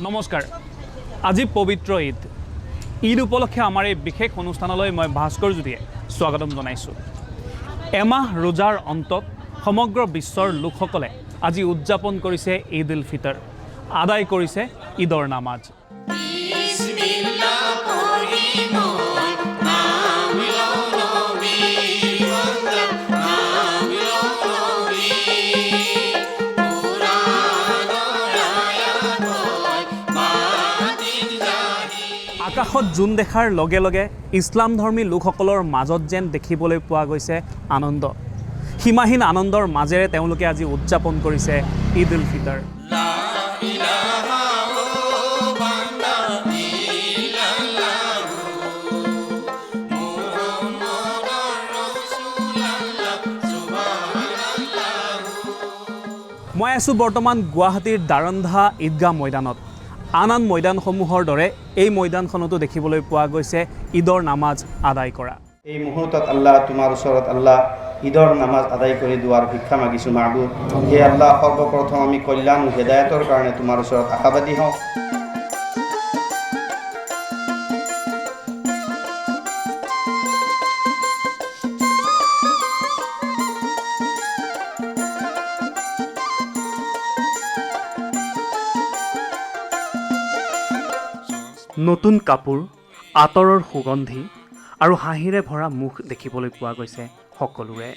নমস্কাৰ। আজি পবিত্ৰ ঈদ উপলক্ষে আমাৰ এই বিশেষ অনুষ্ঠানলৈ মই ভাস্কৰ জ্যোতিয়ে স্বাগতম জনাইছোঁ। এমাহ ৰোজাৰ অন্তত সমগ্ৰ বিশ্বৰ লোকসকলে আজি উদযাপন কৰিছে ঈদ উল ফিতৰ, আদায় কৰিছে ঈদৰ নামাজ। আকাশত জোন দেখাৰ লগে লগে ইছলামধৰ্মী লোকসকলৰ মাজত যেন দেখিবলৈ পোৱা গৈছে আনন্দ। সীমাহীন আনন্দৰ মাজেৰে তেওঁলোকে আজি উদযাপন কৰিছে ঈদ উল ফিতৰ। মই আছোঁ বৰ্তমান গুৱাহাটীৰ দাৰন্ধা ঈদগাহ ময়দানত। আন ময়দানসমূহৰ দৰে এই ময়দানখনতো দেখিবলৈ পোৱা গৈছে ঈদৰ নামাজ আদায় কৰা। এই মুহূৰ্তত আল্লাহ তোমাৰ ওচৰত আল্লাহ ঈদৰ নামাজ আদায় কৰি দুৱাৰ ভিক্ষা মাগিছোঁ মাহবুব। হে আল্লাহ, সৰ্বপ্ৰথম আমি কল্যাণ হেদায়তৰ কাৰণে তোমাৰ ওচৰত আশাবাদী হওঁ। নতুন কাপোৰ, আতৰৰ সুগন্ধি আৰু হাঁহিৰে ভৰা মুখ দেখিবলৈ পোৱা গৈছে সকলোৰে।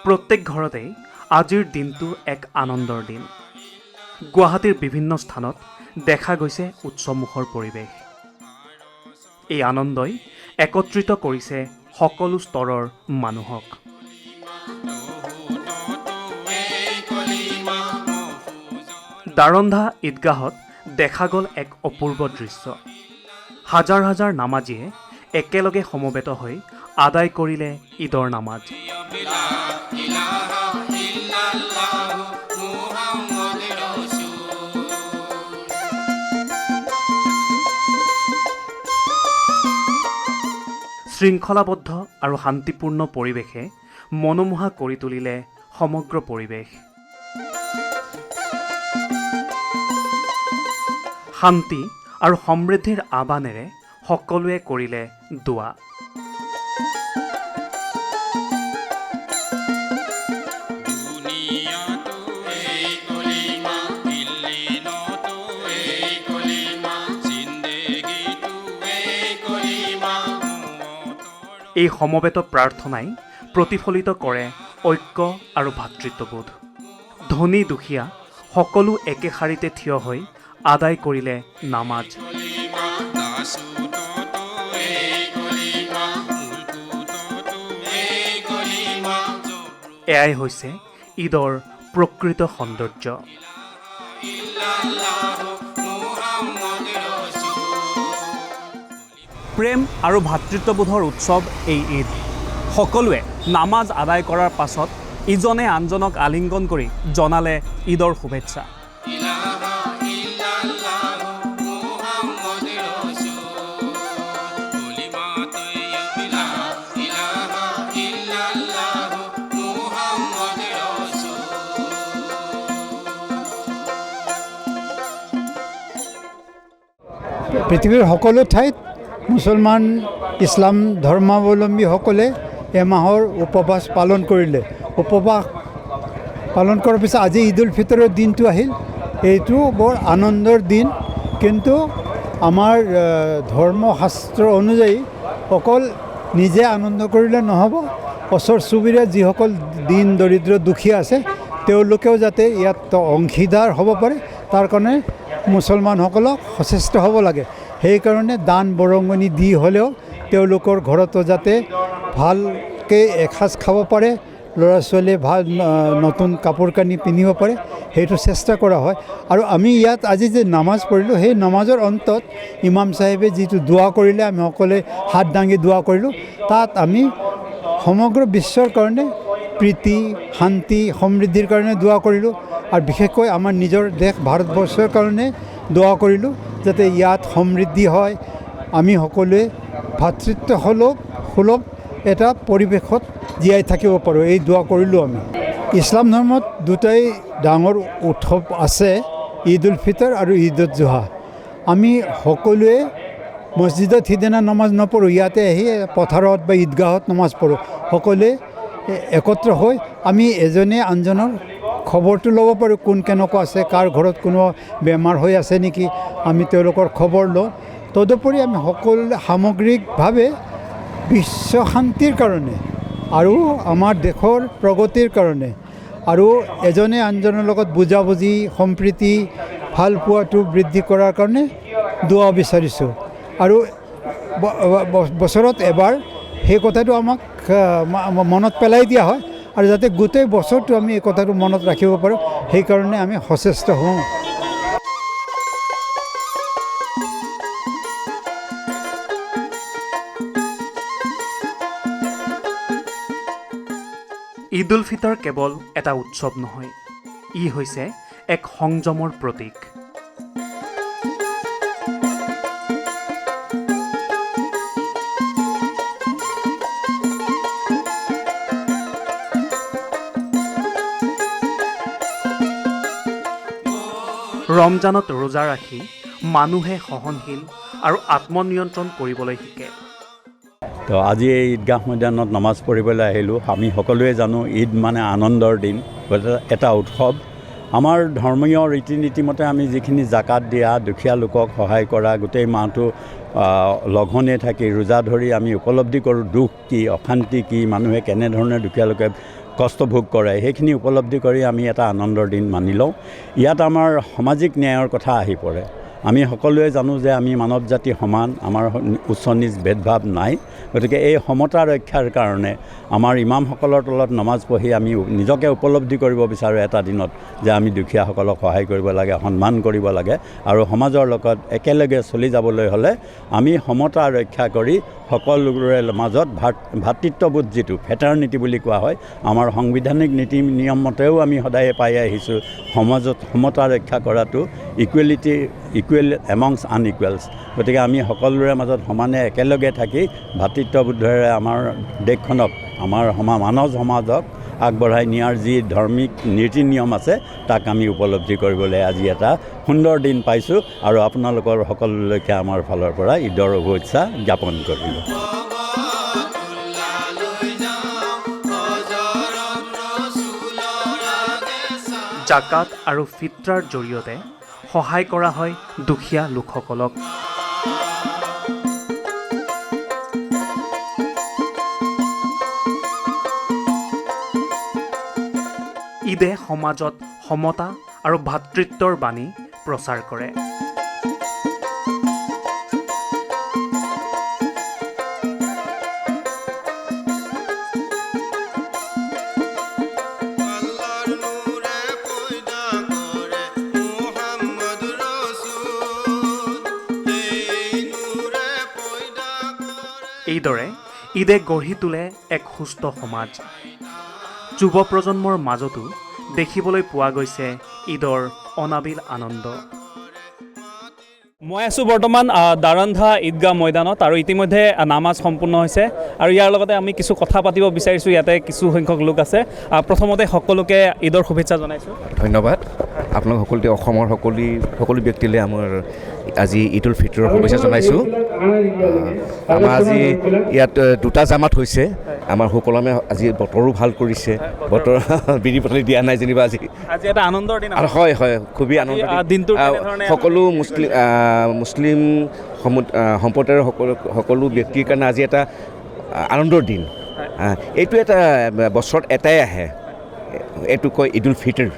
প্ৰত্যেক ঘৰতেই আজিৰ দিনটো এক আনন্দৰ দিন। গুৱাহাটীৰ বিভিন্ন স্থানত দেখা গৈছে উৎসৱমুখৰ পৰিৱেশ। এই আনন্দই একত্ৰিত কৰিছে সকলো স্তৰৰ মানুহক। দাৰন্ধা ঈদগাহত দেখা গ'ল এক অপূৰ্ব দৃশ্য। হাজাৰ হাজাৰ নামাজীয়ে একেলগে সমবেত হৈ আদায় কৰিলে ঈদৰ নামাজ। শৃংখলাবদ্ধ আৰু শান্তিপূৰ্ণ পৰিৱেশে মনোমোহা কৰি তুলিলে সমগ্ৰ পৰিৱেশ। শান্তি আৰু সমৃদ্ধিৰ আহ্বানেৰে সকলোৱে কৰিলে দোৱা। এই সমবেত প্ৰাৰ্থনাই প্ৰতিফলিত কৰে ঐক্য আৰু ভাতৃত্ববোধ। ধনী দুখীয়া সকলো একে শাৰীতে থিয় হৈ আদায় কৰিলে নামাজ। এয়াই হৈছে ঈদৰ প্ৰকৃত সৌন্দৰ্য। প্ৰেম আৰু ভাতৃত্ববোধৰ উৎসৱ এই ঈদ। সকলোৱে নামাজ আদায় কৰাৰ পাছত ইজনে আনজনক আলিংগন কৰি জনালে ঈদৰ শুভেচ্ছা। পৃথিৱীৰ সকলো ঠাইত মুছলমান ইছলাম ধৰ্মাৱলম্বীসকলে এমাহৰ উপবাস পালন কৰিলে। উপবাস পালন কৰাৰ পিছত আজি ঈদ উল ফিতৰৰ দিনটো আহিল। এইটো বৰ আনন্দৰ দিন, কিন্তু আমাৰ ধৰ্মশাস্ত্ৰ অনুযায়ী অকল নিজে আনন্দ কৰিলে নহ'ব, ওচৰ চুবুৰীয়া যিসকল দিন দৰিদ্ৰ দুখীয়া আছে তেওঁলোকেও যাতে ইয়াত অংশীদাৰ হ'ব পাৰে, তাৰ কাৰণে মুছলমানসকলক সচেষ্ট হ'ব লাগে। সেইকাৰণে দান বৰঙণি দি হ'লেও তেওঁলোকৰ ঘৰতো যাতে ভালকৈ এসাঁজ খাব পাৰে, ল'ৰা ছোৱালীয়ে ভাল নতুন কাপোৰ কানি পিন্ধিব পাৰে, সেইটো চেষ্টা কৰা হয়। আৰু আমি ইয়াত আজি যে নামাজ পঢ়িলোঁ, সেই নামাজৰ অন্তত ইমাম চাহেবে যিটো দোৱা কৰিলে, আমি সকলোৱে হাত দাঙি দোৱা কৰিলোঁ। তাত আমি সমগ্ৰ বিশ্বৰ কাৰণে প্ৰীতি, শান্তি, সমৃদ্ধিৰ কাৰণে দোৱা কৰিলোঁ। আৰু বিশেষকৈ আমাৰ নিজৰ দেশ ভাৰতবৰ্ষৰ কাৰণে দোৱা কৰিলোঁ, যাতে ইয়াত সমৃদ্ধি হয়, আমি সকলোৱে ভাতৃত্বসুলভ এটা পৰিৱেশত জীয়াই থাকিব পাৰোঁ। এই দোৱা কৰিলোঁ আমি। ইছলাম ধৰ্মত দুটাই ডাঙৰ উৎসৱ আছে, ঈদ উল ফিতৰ আৰু ঈদ উল জুহা। আমি সকলোৱে মছজিদত সিদিনা নমাজ নপঢ়োঁ, ইয়াতে আহি পথাৰত বা ঈদগাহত নমাজ পঢ়োঁ। সকলোৱে একত্ৰ হৈ আমি এজনে আনজনৰ খবৰটো ল'ব পাৰোঁ, কোন কেনেকুৱা আছে, কাৰ ঘৰত কোনো বেমাৰ হৈ আছে নেকি, আমি তেওঁলোকৰ খবৰ লওঁ। তদুপৰি আমি সকলোৱে সামগ্ৰিকভাৱে বিশ্ব শান্তিৰ কাৰণে আৰু আমাৰ দেশৰ প্ৰগতিৰ কাৰণে আৰু এজনে আনজনৰ লগত বুজাবুজি সম্প্ৰীতি ভাল পোৱাটো বৃদ্ধি কৰাৰ কাৰণে দুৱা বিচাৰিছোঁ। আৰু বছৰত এবাৰ সেই কথাটো আমাক মনত পেলাই দিয়া হয়, আৰু যাতে গোটেই বছৰটো আমি এই কথাটো মনত ৰাখিব পাৰোঁ, সেইকাৰণে আমি সচেষ্ট হওঁ। ঈদ উল ফিতৰ কেৱল এটা উৎসৱ নহয়, ই হৈছে এক সংযমৰ প্ৰতীক। ৰমজানত ৰোজা ৰাখি মানুহে সহনশীল আৰু আত্মনিয়ন্ত্ৰণ কৰিবলৈ শিকে। তো আজি এই ঈদগাহ ময়দানত নামাজ পঢ়িবলৈ আহিলোঁ। আমি সকলোৱে জানো ঈদ মানে আনন্দৰ দিন, এটা উৎসৱ। আমাৰ ধৰ্মীয় ৰীতি নীতিমতে আমি যিখিনি জাকাত দিয়া, দুখীয়া লোকক সহায় কৰা, গোটেই মাহটো লঘোণে থাকি ৰোজা ধৰি আমি উপলব্ধি কৰোঁ দুখ কি, অশান্তি কি, মানুহে কেনেধৰণে দুখীয়া লোকে কষ্ট ভোগ কৰে, সেইখিনি উপলব্ধি কৰি আমি এটা আনন্দৰ দিন মানি লওঁ। ইয়াত আমাৰ সামাজিক ন্যায়ৰ কথা আহি পৰে। আমি সকলোৱে জানো যে আমি মানৱ জাতি সমান, আমাৰ উচ্চ নিচ ভেদভাৱ নাই। গতিকে এই সমতা ৰক্ষাৰ কাৰণে আমাৰ ইমামসকলৰ তলত নমাজ পঢ়ি আমি নিজকে উপলব্ধি কৰিব বিচাৰোঁ এটা দিনত যে আমি দুখীয়াসকলক সহায় কৰিব লাগে, সন্মান কৰিব লাগে, আৰু সমাজৰ লগত একেলগে চলি যাবলৈ হ'লে আমি সমতা ৰক্ষা কৰি সকলোৰে মাজত ভাতৃত্ববোধ যিটো ফেটাৰ্নিটি বুলি কোৱা হয়, আমাৰ সাংবিধানিক নীতি নিয়ম মতেও আমি সদায় পাই আহিছোঁ সমাজত সমতা ৰক্ষা কৰাটো, ইকুৱেল এমংছ আনইকুৱেলছ। গতিকে আমি সকলোৰে মাজত সমানে একেলগে থাকি ভাতৃত্ববোধেৰে আমাৰ দেশখনক, আমাৰ মানৱ সমাজক আগবঢ়াই নিয়াৰ যি ধাৰ্মিক নীতি নিয়ম আছে তাক আমি উপলব্ধি কৰিবলৈ আজি এটা সুন্দৰ দিন পাইছোঁ, আৰু আপোনালোকৰ সকলোলৈকে আমাৰ ফালৰ পৰা ঈদৰ শুভেচ্ছা জ্ঞাপন কৰিলোঁ। জাকাত আৰু ফিত্ৰাৰ জৰিয়তে সহায় কৰা হয় দুখীয়া লোকসকলক। ঈদে সমাজত সমতা আৰু ভাতৃত্বৰ বাণী প্ৰচাৰ কৰে। এইদৰে ঈদে গঢ়ি তোলে এক সুস্থ সমাজ। যুৱ প্ৰজন্মৰ মাজতো দেখিবলৈ পোৱা গৈছে ঈদৰ অনাবিল আনন্দ। মই আছোঁ বৰ্তমান দাৰন্ধা ঈদগাহ ময়দানত, আৰু ইতিমধ্যে নামাজ সম্পূৰ্ণ হৈছে, আৰু ইয়াৰ লগতে আমি কিছু কথা পাতিব বিচাৰিছোঁ। ইয়াতে কিছু সংখ্যক লোক আছে। প্ৰথমতে সকলোকে ঈদৰ শুভেচ্ছা জনাইছোঁ। ধন্যবাদ আপোনালোক সকলোকে, অসমৰ সকলো ব্যক্তিলৈ আমাৰ আজি ঈদ উল ফিতৰৰ শুভেচ্ছা জনাইছোঁ। আমাৰ আজি ইয়াত দুটা জামাত হৈছে। আমাৰ সুকলমে আজি বতৰো ভাল কৰিছে, বতৰ বিধি পথালি দিয়া নাই যেনিবা আজি এটা আনন্দৰ দিন। হয় হয়, খুবেই আনন্দৰ দিন। সকলো মুছলিম সম্প্ৰদায়ৰ সকলো ব্যক্তিৰ কাৰণে আজি এটা আনন্দৰ দিন। এইটো এটা বছৰত এটাই আহে, এইটো কয় ঈদ উল ফিতৰ।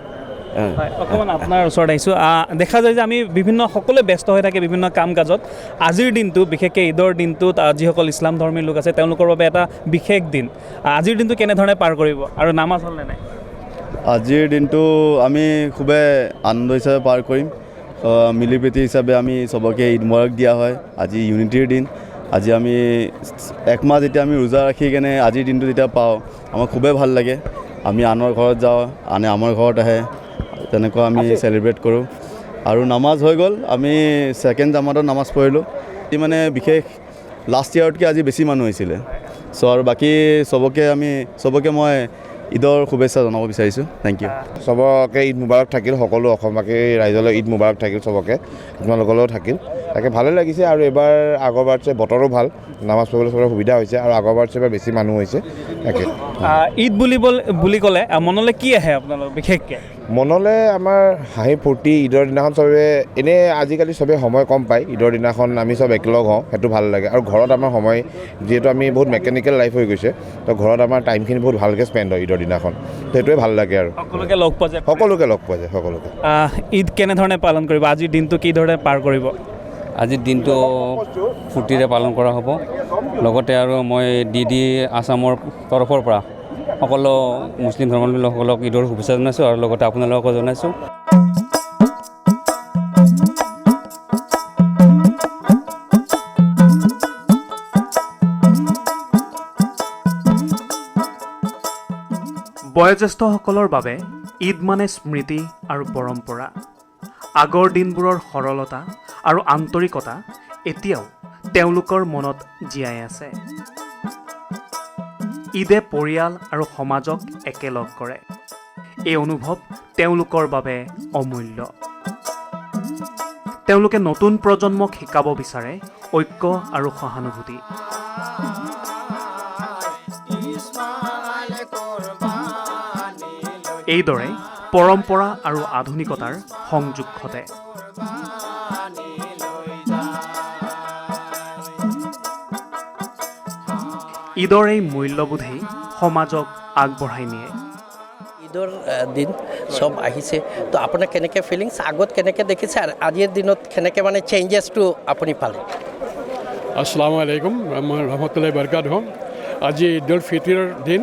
অকণমান আপোনাৰ ওচৰত আহিছোঁ। দেখা যায় যে আমি সকলোৱে ব্যস্ত হৈ থাকে বিভিন্ন কাম কাজত। আজিৰ দিনটো, বিশেষকৈ ঈদৰ দিনটোত যিসকল ইছলাম ধৰ্মী লোক আছে তেওঁলোকৰ বাবে এটা বিশেষ দিন। আজিৰ দিনটো কেনেধৰণে পাৰ কৰিব, আৰু নামাজ হ'লনে নাই? আজিৰ দিনটো আমি খুবেই আনন্দ হিচাপে পাৰ কৰিম। মিলি প্ৰীতি হিচাপে আমি চবকে ঈদ মোবাৰক দিয়া হয়। আজি ইউনিটিৰ দিন। আজি আমি একমাহ যেতিয়া আমি ৰোজা ৰাখি কেনে আজিৰ দিনটো যেতিয়া পাওঁ, আমাৰ খুবেই ভাল লাগে। আমি আনৰ ঘৰত যাওঁ, আনে আমাৰ ঘৰত আহে, তেনেকুৱা আমি চেলিব্ৰেট কৰোঁ। আৰু নামাজ হৈ গ'ল, আমি ছেকেণ্ড জামাতত নামাজ পঢ়িলোঁ। এই মানে বিশেষ লাষ্ট ইয়াৰতকৈ আজি বেছি মানুহ হৈছিলে। চ' আৰু বাকী চবকে মই ঈদৰ শুভেচ্ছা জনাব বিচাৰিছোঁ থেংক ইউ চবকে ঈদ মুবাৰক থাকিল সকলো অসমবাসী ৰাইজলৈ ঈদ মুবাৰক থাকিল চবকে আপোনালোকলৈও থাকিল তাকে ভালে লাগিছে আৰু এবাৰ আগৰবাৰতকৈ বতৰো ভাল নামাজ পঢ়িবলৈ চবৰে সুবিধা হৈছে আৰু আগৰবাৰতকৈ এবাৰ বেছি মানুহ হৈছে তাকে ঈদ বুলি ক'লে মনলৈ কি আহে আপোনালোক বিশেষকৈ মনলৈ আমাৰ হাঁহি ফূৰ্তি ঈদৰ দিনাখন চবে এনেই আজিকালি চবেই সময় কম পায় ঈদৰ দিনাখন আমি চব একেলগ হওঁ সেইটো ভাল লাগে আৰু ঘৰত আমাৰ সময় যিহেতু আমি বহুত মেকানিকেল লাইফ হৈ গৈছে তো ঘৰত আমাৰ টাইমখিনি বহুত ভালকৈ স্পেণ্ড হয় ঈদৰ দিনাখন সেইটোৱে ভাল লাগে আৰু সকলোকে লগ পোৱা যায় সকলোকে লগ পোৱা যায় সকলোকে ঈদ কেনেধৰণে পালন কৰিব আজিৰ দিনটো কি ধৰণে পাৰ কৰিব আজিৰ দিনটো ফূৰ্তিৰে পালন কৰা হ'ব লগতে আৰু মই ডি আছামৰ তৰফৰ পৰা সকলো মুছলিম ধৰ্মাৱলম্বী লোকসকলক ঈদৰ শুভেচ্ছা জনাইছোঁ আৰু লগতে আপোনালোককো জনাইছোঁ বয়োজ্যেষ্ঠসকলৰ বাবে ঈদ মানে স্মৃতি আৰু পৰম্পৰা আগৰ দিনবোৰৰ সৰলতা আৰু আন্তৰিকতা এতিয়াও তেওঁলোকৰ মনত জীয়াই আছে ঈদে পৰিয়াল আৰু সমাজক একেলগ কৰে এই অনুভৱ তেওঁলোকৰ বাবে অমূল্য তেওঁলোকে নতুন প্ৰজন্মক শিকাব বিচাৰে ঐক্য আৰু সহানুভূতি এইদৰে পৰম্পৰা আৰু আধুনিকতাৰ সংযোগ ঘটে ঈদৰ এই মূল্যবোধেই সমাজক আগবঢ়াই নিয়ে ঈদৰ দিন সব আহিছে তো আপোনাৰ কেনেকৈ ফিলিংছ আগত কেনেকৈ দেখিছে আৰু আজিৰ দিনত কেনেকৈ মানে চেঞ্জেছটো আপুনি পালে আসসালামু আলাইকুম মই ৰহমতুল্লাহি বৰকাত হ'ম আজি ঈদ উল ফিতৰৰ দিন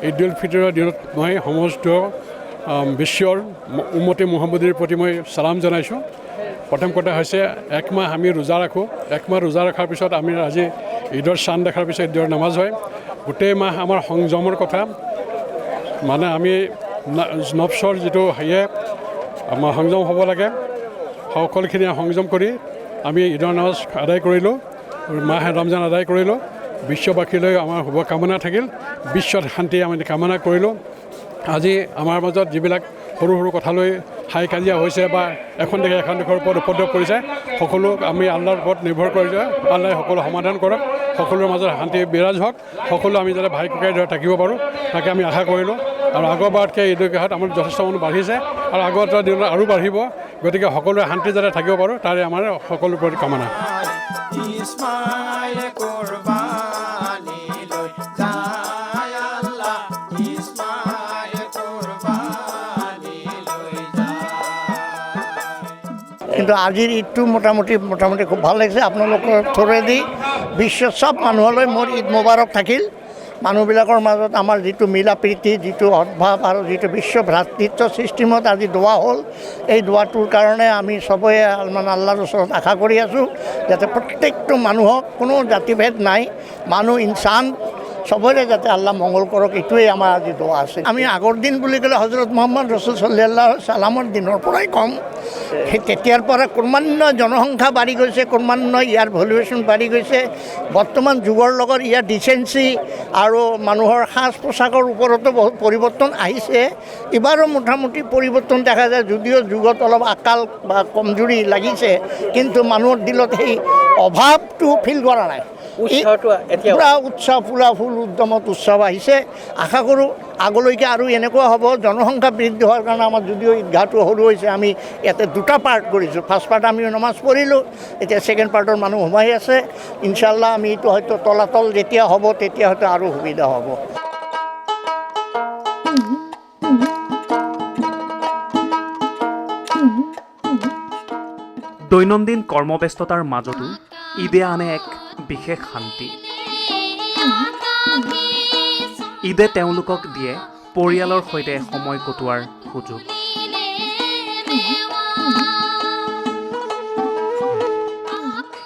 ঈদ উল ফিতৰৰ দিনত মই সমস্ত বিশ্বৰ উম্মতে মুহাম্মদীৰ প্ৰতি মই চালাম জনাইছোঁ প্ৰথম কথা হৈছে এক মাহ আমি ৰোজা ৰাখোঁ এক মাহ ৰোজা ৰখাৰ পিছত আমি আজি ঈদৰ চান দেখাৰ পিছত ঈদৰ নামাজ হয় গোটেই মাহ আমাৰ সংযমৰ কথা মানে আমি নফছৰ যিটো হেৰিয়ে আমাৰ সংযম হ'ব লাগে সকলোখিনি সংযম কৰি আমি ঈদৰ নামাজ আদায় কৰিলোঁ মাহে ৰমজান আদায় কৰিলোঁ বিশ্ববাসীলৈ আমাৰ শুভকামনা থাকিল বিশ্বত শান্তি আমি কামনা কৰিলোঁ আজি আমাৰ মাজত যিবিলাক সৰু সৰু কথালৈ হাই কাজিয়া হৈছে বা এখন দেশে এখন দেশৰ ওপৰত উপদ্ৰৱ কৰিছে সকলো আমি আল্লাহৰ ওপৰত নিৰ্ভৰ কৰিছোঁ আল্লাহে সকলো সমাধান কৰক সকলোৰে মাজত শান্তি বিৰাজ হওক সকলো আমি যাতে ভাই ককাই দৰে থাকিব পাৰোঁ তাকে আমি আশা কৰিলোঁ আৰু আগৰবাৰতকৈ ঈদৰ গৃহত আমাৰ যথেষ্ট মানুহ বাঢ়িছে আৰু আগৰ দিনত আৰু বাঢ়িব গতিকে সকলোৱে শান্তি যাতে থাকিব পাৰোঁ তাৰে আমাৰ সকলোৰ প্ৰতি কামনা কিন্তু আজিৰ ঈদটো মোটামুটি খুব ভাল লাগিছে আপোনালোকৰ থ্ৰুৱেদি বিশ্বৰ চব মানুহলৈ মোৰ ঈদ মুবাৰক থাকিল মানুহবিলাকৰ মাজত আমাৰ যিটো মিলা প্ৰীতি যিটো সদ্ভাৱ আৰু যিটো বিশ্ব ভ্ৰাতৃত্ব ছিষ্টেমত আজি দোৱা হ'ল এই দোৱাটোৰ কাৰণে আমি চবেই মানে আল্লাহৰ ওচৰত আশা কৰি আছোঁ যাতে প্ৰত্যেকটো মানুহক কোনো জাতিভেদ নাই মানুহ ইনচান চবৰে যাতে আল্লাহ মংগল কৰক এইটোৱেই আমাৰ আজি দোৱা আছে আমি আগৰ দিন বুলি ক'লে হজৰত মুহাম্মদ ৰছুল সাল্লাল্লাহু আলাইহি সাল্লামৰ দিনৰ পৰাই কম সেই তেতিয়াৰ পৰা ক্ৰমান্বয়ে জনসংখ্যা বাঢ়ি গৈছে ক্ৰমান্বয়ে ইয়াৰ ভেলুৱেশ্যন বাঢ়ি গৈছে বৰ্তমান যুগৰ লগত ইয়াৰ ডিচেঞ্চি আৰু মানুহৰ সাজ পোছাকৰ ওপৰতো বহুত পৰিৱৰ্তন আহিছে এবাৰো মোটামুটি পৰিৱৰ্তন দেখা যায় যদিও যুগত অলপ আকাল বা কমজুৰি লাগিছে কিন্তু মানুহৰ দিলত সেই অভাৱটো ফিল কৰা নাই পুৰা উৎসাহ ফুলা ফুল উদ্যমত উৎসৱ আহিছে আশা কৰোঁ আগলৈকে আৰু এনেকুৱা হ'ব জনসংখ্যা বৃদ্ধি হোৱাৰ কাৰণে আমাৰ যদিও ঈদগাহটো সৰু হৈছে আমি ইয়াতে দুটা পাৰ্ট কৰিছোঁ ফাৰ্ষ্ট পাৰ্ট আমি নমাজ পঢ়িলোঁ এতিয়া ছেকেণ্ড পাৰ্টৰ মানুহ সোমাই আছে ইনশাল্লাহ আমি এইটো হয়তো তলাতল যেতিয়া হ'ব তেতিয়া হয়তো আৰু সুবিধা হ'ব দৈনন্দিন কৰ্মব্যস্ততাৰ মাজতো ঈদে আনে এক বিশেষ শান্তি ঈদে তেওঁলোকক দিয়ে পৰিয়ালৰ সৈতে সময় কটোৱাৰ সুযোগ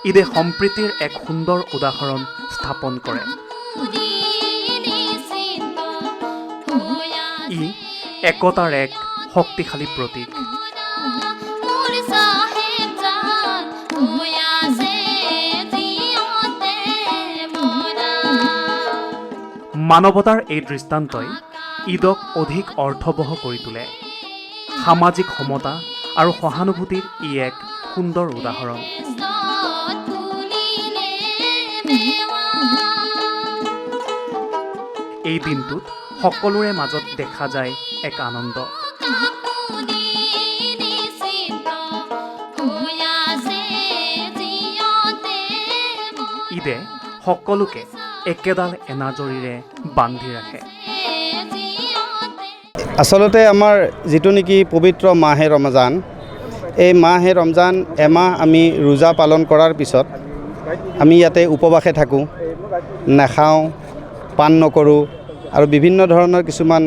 ঈদে সম্প্ৰীতিৰ এক সুন্দৰ উদাহৰণ স্থাপন কৰে ই একতাৰ এক শক্তিশালী প্ৰতীক মানৱতাৰ এই দৃষ্টান্তই ঈদক অধিক অৰ্থবহ কৰি তোলে। সামাজিক সমতা আৰু সহানুভূতিৰ ই এক সুন্দৰ উদাহৰণ। এই দিনটোত সকলোৰে মাজত দেখা যায় এক আনন্দ। ঈদে সকলোকে একেডাল এনাজৰীৰে বান্ধি ৰাখে। আচলতে আমাৰ যিটো নেকি পবিত্ৰ মাহে ৰমজান, এই মাহে ৰমজান এমাহ আমি ৰোজা পালন কৰাৰ পিছত আমি ইয়াতে উপবাসে থাকোঁ, নাখাওঁ, পান নকৰোঁ আৰু বিভিন্ন ধৰণৰ কিছুমান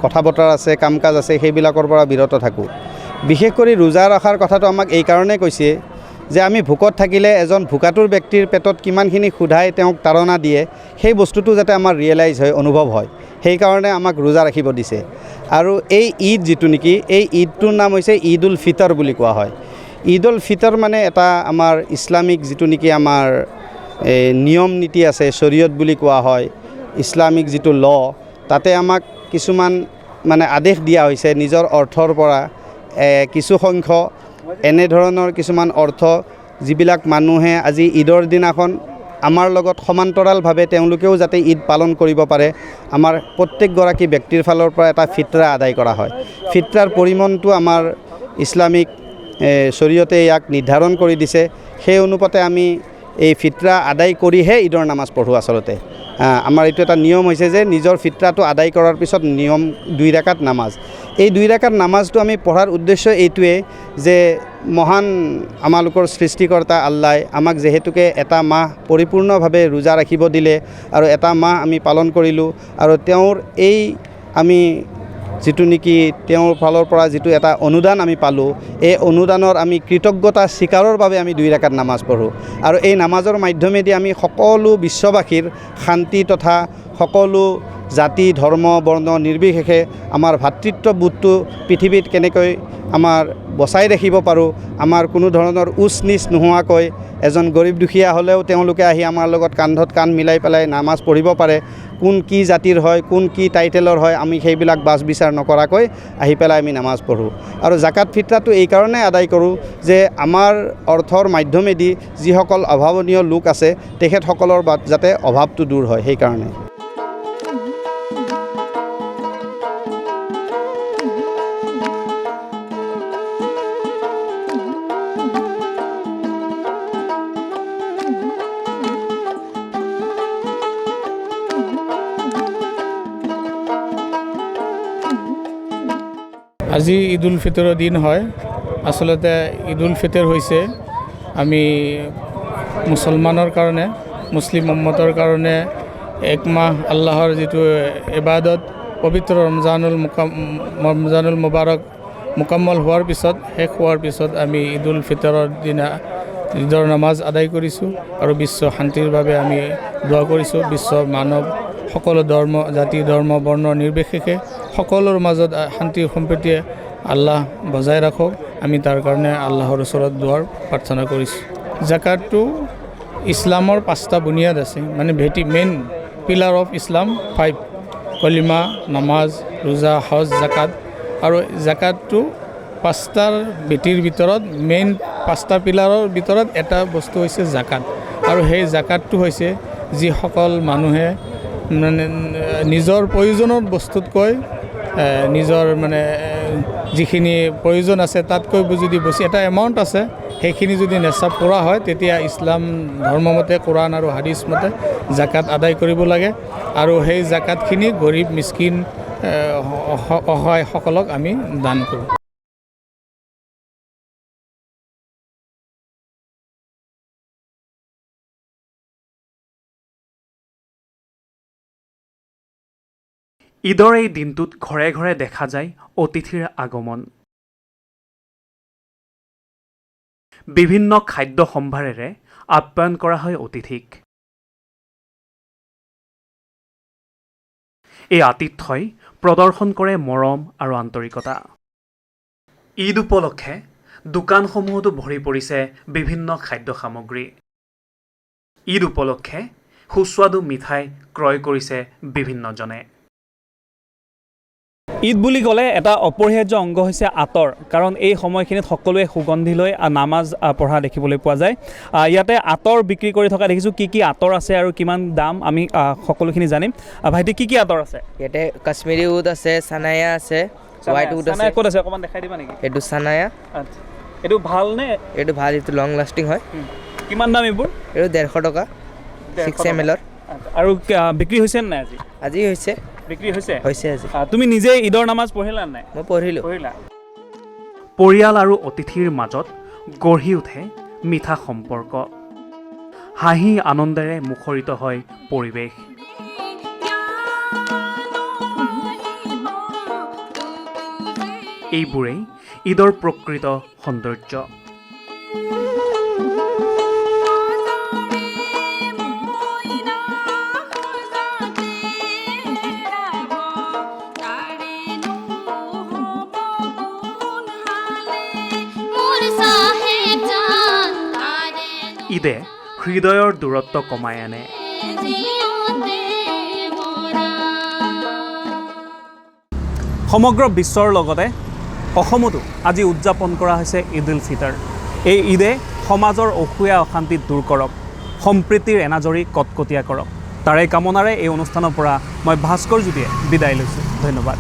কথা বতৰা আছে, কাম কাজ আছে, সেইবিলাকৰ পৰা বিৰত থাকোঁ। বিশেষ কৰি ৰোজা ৰখাৰ কথাটো আমাক এই কাৰণেই কৈছে যে আমি ভোকত থাকিলে এজন ভোকাতুৰ ব্যক্তিৰ পেটত কিমানখিনি ক্ষুধাই তেওঁক তাৰণা দিয়ে, সেই বস্তুটো যাতে আমাৰ ৰিয়েলাইজ হয়, অনুভৱ হয়, সেইকাৰণে আমাক ৰোজা ৰাখিব দিছে। আৰু এই ঈদ যিটো নেকি, এই ঈদটোৰ নাম হৈছে ঈদ উল ফিতৰ বুলি কোৱা হয়। ঈদ উল ফিতৰ মানে এটা আমাৰ ইছলামিক যিটো নেকি আমাৰ নিয়ম নীতি আছে, শৰীয়ত বুলি কোৱা হয়, ইছলামিক যিটো ল, তাতে আমাক কিছুমান মানে আদেশ দিয়া হৈছে নিজৰ অৰ্থৰ পৰা কিছু সংখ্যক এনেধৰণৰ কিছুমান অৰ্থ যিবিলাক মানুহে আজি ঈদৰ দিনাখন আমাৰ লগত সমান্তৰালভাৱে তেওঁলোকেও যাতে ঈদ পালন কৰিব পাৰে, আমাৰ প্ৰত্যেকগৰাকী ব্যক্তিৰ ফালৰ পৰা এটা ফিতৰা আদায় কৰা হয়। ফিতৰাৰ পৰিমাণটো আমাৰ ইছলামিক শৰীয়তে ইয়াক নিৰ্ধাৰণ কৰি দিছে। সেই অনুপাতে আমি এই ফিতৰা আদায় কৰিহে ঈদৰ নামাজ পঢ়োঁ। আচলতে আমাৰ এইটো এটা নিয়ম হৈছে যে নিজৰ ফিতৰাটো আদায় কৰাৰ পিছত নিয়ম 2 ৰাকাত নামাজ। এই 2 ৰাকাত নামাজটো আমি পঢ়াৰ উদ্দেশ্য এইটোৱে যে মহান আমালোকৰ সৃষ্টিকৰ্তা আল্লাই আমাক যিহেতুকে এটা মাহ পৰিপূৰ্ণভাৱে ৰোজা ৰাখিব দিলে আৰু এটা মাহ আমি পালন কৰিলোঁ, আৰু তেওঁৰ এই আমি যিটো নেকি তেওঁৰ ফালৰ পৰা যিটো এটা অনুদান আমি পালোঁ, এই অনুদানৰ আমি কৃতজ্ঞতা স্বীকাৰৰ বাবে আমি 2 ৰাকাত নামাজ পঢ়োঁ। আৰু এই নামাজৰ মাধ্যমেদি আমি সকলো বিশ্ববাসীৰ শান্তি তথা সকলো জাতি ধৰ্ম বৰ্ণ নিৰ্বিশেষে আমাৰ ভাতৃত্ববোধটো পৃথিৱীত কেনেকৈ আমাৰ বচাই ৰাখিব পাৰোঁ, আমাৰ কোনো ধৰণৰ উচ নিচ নোহোৱাকৈ এজন গৰীব দুখীয়া হ'লেও তেওঁলোকে আহি আমাৰ লগত কান্ধত কান্ধ মিলাই পেলাই নামাজ পঢ়িব পাৰে। কোন কি জাতিৰ হয়, কোন কি টাইটেলৰ হয়, আমি সেইবিলাক বাছ বিচাৰ নকৰাকৈ আহি পেলাই আমি নামাজ পঢ়োঁ। আৰু জাকাত ফিতৰাটো এই কাৰণে আদায় কৰোঁ যে আমাৰ অৰ্থৰ মাধ্যমেদি যিসকল অভাৱনীয় লোক আছে তেখেতসকলৰ যাতে অভাৱটো দূৰ হয়, সেইকাৰণে। আজি ঈদ উল ফিতৰৰ দিন হয়। আচলতে ঈদ উল ফিতৰ হৈছে আমি মুছলমানৰ কাৰণে, মুছলিম উম্মতৰ কাৰণে এক মাহ আল্লাহৰ যিটো ইবাদত পবিত্ৰ ৰমজানুল মুবাৰক মুকাম্মল হোৱাৰ পিছত, শেষ হোৱাৰ পিছত আমি ঈদ উল ফিতৰৰ দিনা ঈদৰ নামাজ আদায় কৰিছোঁ আৰু বিশ্ব শান্তিৰ বাবে আমি দোৱা কৰিছোঁ। বিশ্বৰ মানৱ সকলো ধৰ্ম জাতি ধৰ্ম বৰ্ণ নিৰ্বিশেষে সকলোৰ মাজত শান্তি সম্প্ৰীতিয়ে আল্লাহ বজাই ৰাখক, আমি তাৰ কাৰণে আল্লাহৰ ওচৰত দুৱাৰ প্ৰাৰ্থনা কৰিছোঁ। জাকাতটো ইছলামৰ 5টা বুনিয়াদ আছে, মানে মেইন পিলাৰ অফ ইছলাম 5: কলিমা, নামাজ, ৰোজা, হজ, জাকাত। আৰু জাকাতটো 5টাৰ ভেটিৰ ভিতৰত মেইন 5টা পিলাৰৰ ভিতৰত এটা বস্তু হৈছে জাকাত। আৰু সেই জাকাতটো হৈছে যিসকল মানুহে মানে নিজৰ প্ৰয়োজনৰ বস্তুতকৈ নিজৰ মানে যিখিনি প্ৰয়োজন আছে তাতকৈ যদি বেছি এটা এমাউণ্ট আছে, সেইখিনি যদি নেচাব কৰা হয় তেতিয়া ইছলাম ধৰ্মমতে, কোৰাণ আৰু হাদিছ মতে জাকাত আদায় কৰিব লাগে। আৰু সেই জাকাতখিনি গৰীব মিস্কিন অসহায়সকলক আমি দান কৰোঁ। ঈদৰ এই দিনটোত ঘৰে ঘৰে দেখা যায় অতিথিৰ আগমন। বিভিন্ন খাদ্য সম্ভাৰেৰে আপ্যায়ন কৰা হয় অতিথিক। এই আতিথ্যই প্ৰদৰ্শন কৰে মৰম আৰু আন্তৰিকতা। ঈদ উপলক্ষে দোকানসমূহতো ভৰি পৰিছে বিভিন্ন খাদ্য সামগ্ৰী। ঈদ উপলক্ষে সুস্বাদু মিঠাই ক্ৰয় কৰিছে বিভিন্নজনে। ঈদ বুলি ক'লে এটা অপৰিহাৰ্য অংগ হৈছে আতৰ, কাৰণ এই সময়খিনিত সকলোৱে সুগন্ধি লৈ নামাজ পঢ়া দেখিবলৈ পোৱা যায়। ইয়াতে আতৰ বিক্ৰী কৰি থকা দেখিছোঁ। কি আতৰ আছে আৰু কিমান দাম আমি সকলোখিনি জানিম। ভাইটি কি আতৰ আছে? ইয়াতে কাশ্মীৰী উড আছে, চানায়া আছে, হোৱাইট উড আছে। ক'ত আছে অকণমান দেখাই দিবা নেকি? এইটো চানায়া। আচ্ছা, এইটো ভাল নে? এইটো ভাল, এইটো লং লাষ্টিং হয়। কিমান দাম এইবোৰ? এইটো 150 টকা 6 ml। আৰু বিক্ৰী হৈছে নে নাই আজি? আজি হৈছে, বিক্ৰী হৈছে হৈছে আজি। তুমি নিজে ঈদৰ নামাজ পঢ়িলা নাই? মই পঢ়িলোঁ। পৰিয়াল আৰু অতিথিৰ মাজত গঢ়ি উঠে মিঠা সম্পৰ্ক, হাঁহি আনন্দেৰে মুখৰিত হয় পৰিৱেশ। এইবোৰেই ঈদৰ প্ৰকৃত সৌন্দৰ্য। ঈদে হৃদয়ৰ দূৰত্ব কমাই আনে। সমগ্ৰ বিশ্বৰ লগতে অসমতো আজি উদযাপন কৰা হৈছে ঈদ উল ফিতৰ। এই ঈদে সমাজৰ অসূয়া অশান্তি দূৰ কৰক, সম্প্ৰীতিৰ এনাজৰী কটকটীয়া কৰক। তাৰে কামনাৰে এই অনুষ্ঠানৰ পৰা মই ভাস্কৰ জ্যোতিয়ে বিদায় লৈছোঁ। ধন্যবাদ।